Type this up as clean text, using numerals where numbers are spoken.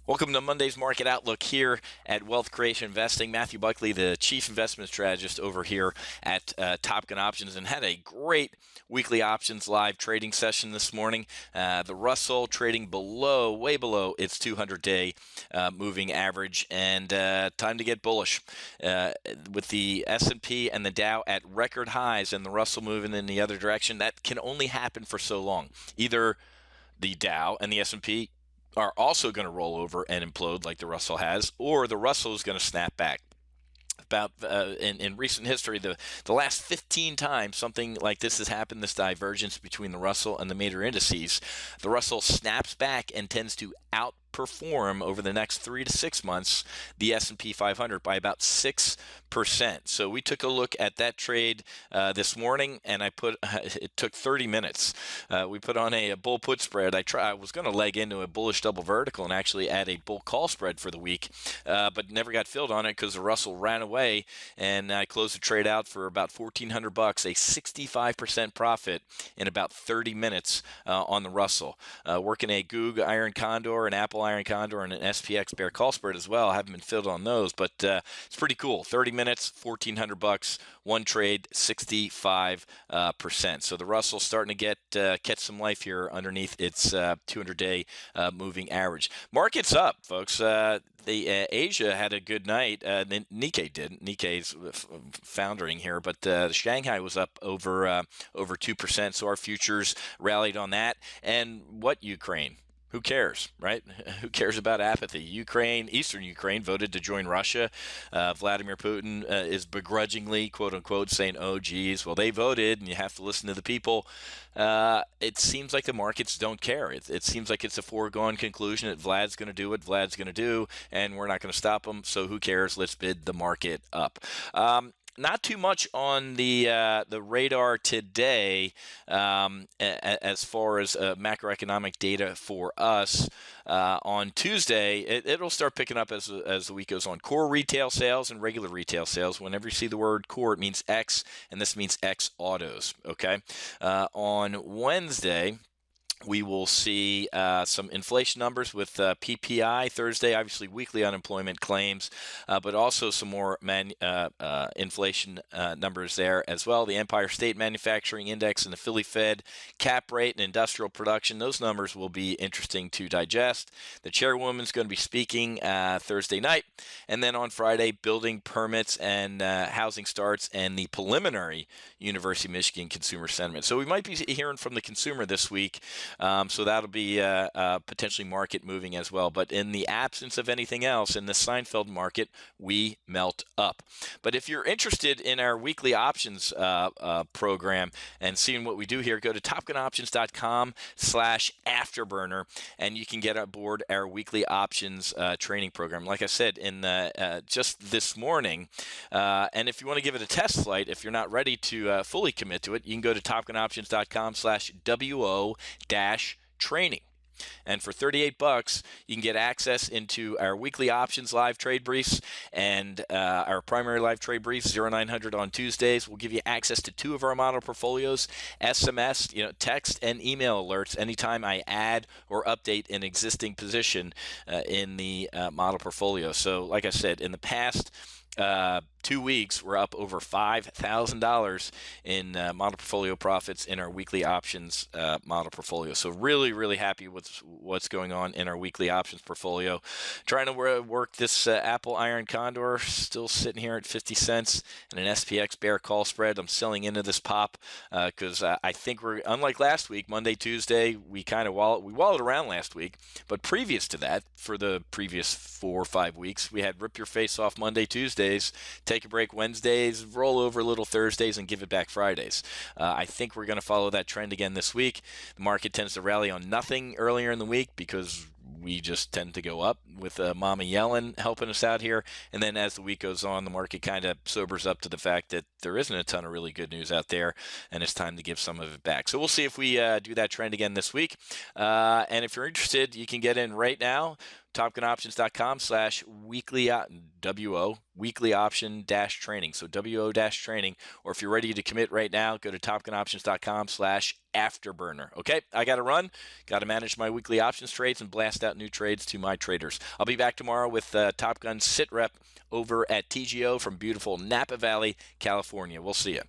Welcome to Monday's Market Outlook here at Wealth Creation Investing. Matthew Buckley, the Chief Investment Strategist over here at Top Gun Options, and had a great weekly options live trading session this morning. The Russell trading way below its 200-day moving average, and time to get bullish. With the S&P and the Dow at record highs and the Russell moving in the other direction, that can only happen for so long. Either the Dow and the S&P are also going to roll over and implode like the Russell has, or the Russell is going to snap back. In recent history, the last 15 times something like this has happened, this divergence between the Russell and the major indices, the Russell snaps back and tends to outperform over the next 3 to 6 months the S&P 500 by about 6%. So we took a look at that trade this morning, and it took 30 minutes. We put on a bull put spread. I was going to leg into a bullish double vertical and actually add a bull call spread for the week, but never got filled on it because the Russell ran away, and I closed the trade out for about $1,400, a 65% profit in about 30 minutes on the Russell. Working a Goog Iron Condor, an Apple Iron Condor, and an SPX Bear Call spread as well. I haven't been filled on those, but it's pretty cool. 30 minutes, $1,400, one trade, 65%. So the Russell's starting to catch some life here underneath its 200-day moving average. Market's up, folks. Asia had a good night. Nikkei didn't. Nikkei's foundering here, but Shanghai was up over 2%. So our futures rallied on that. And what Ukraine? Who cares, right? Who cares about apathy? Eastern Ukraine voted to join Russia. Vladimir Putin is begrudgingly, quote unquote, saying, oh, geez, well, they voted and you have to listen to the people. It seems like the markets don't care. It seems like it's a foregone conclusion that Vlad's going to do what Vlad's going to do, and we're not going to stop him. So who cares? Let's bid the market up. Not too much on the radar today as far as macroeconomic data for us. On Tuesday, it'll start picking up as the week goes on. Core retail sales and regular retail sales. Whenever you see the word core, it means X, and this means X autos. Okay. On Wednesday, we will see some inflation numbers with PPI Thursday, obviously weekly unemployment claims, but also some more inflation numbers there as well. The Empire State Manufacturing Index and the Philly Fed cap rate and industrial production, those numbers will be interesting to digest. The chairwoman's going to be speaking Thursday night, and then on Friday, building permits and housing starts and the preliminary University of Michigan consumer sentiment. So we might be hearing from the consumer this week. So that'll be potentially market moving as well. But in the absence of anything else, in the Seinfeld market, we melt up. But if you're interested in our weekly options program and seeing what we do here, go to topgunoptions.com/afterburner, and you can get aboard our weekly options training program. Like I said, in just this morning, and if you want to give it a test flight, if you're not ready to fully commit to it, you can go to topgunoptions.com/WO-training. And for $38, you can get access into our weekly options live trade briefs and our primary live trade briefs, 0900 on Tuesdays. We'll give you access to 2 of our model portfolios, SMS, text and email alerts anytime I add or update an existing position in the model portfolio. So like I said, in the past 2 weeks, we're up over $5,000 in model portfolio profits in our weekly options model portfolio. So really, really happy with what's going on in our weekly options portfolio. Trying to work this Apple Iron Condor, still sitting here at 50 cents, and an SPX Bear Call spread. I'm selling into this pop because I think we're, unlike last week, Monday, Tuesday, we kind of wallowed around last week. But previous to that, for the previous 4 or 5 weeks, we had rip your face off Monday, Tuesdays, take a break Wednesdays, roll over a little Thursdays, and give it back Fridays. I think we're going to follow that trend again this week. The market tends to rally on nothing earlier in the week because we just tend to go up with Mama Yellen helping us out here. And then as the week goes on, the market kind of sobers up to the fact that there isn't a ton of really good news out there, and it's time to give some of it back. So we'll see if we do that trend again this week. And if you're interested, you can get in right now. topgunoptions.com/weekly WO weekly option dash training. So WO dash training. Or if you're ready to commit right now, go to topgunoptions.com/afterburner. Okay, I got to run. Got to manage my weekly options trades and blast out new trades to my traders. I'll be back tomorrow with Top Gun Sit Rep over at TGO from beautiful Napa Valley, California. We'll see you.